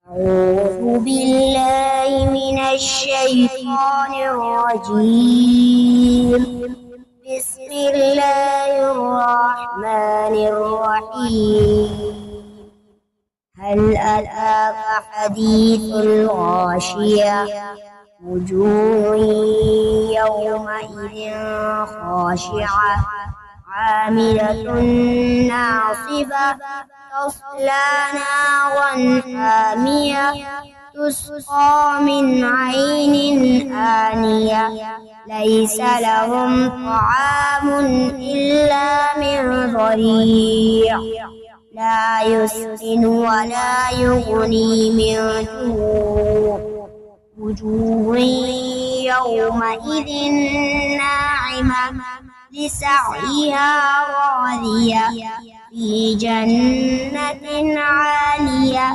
أعوذ بالله من الشيطان الرجيم. بسم الله الرحمن الرحيم. هل أتاك حديث الغاشية؟ وجوه يومئذ خاشعة عاملة ناصبة تصلى نارا حامية تسقى من عين آنية ليس لهم طعام إلا من ضريع لا يسمن ولا يغني من جوع وجوه يومئذ ناعمة لسعيها راضية في جنة عالية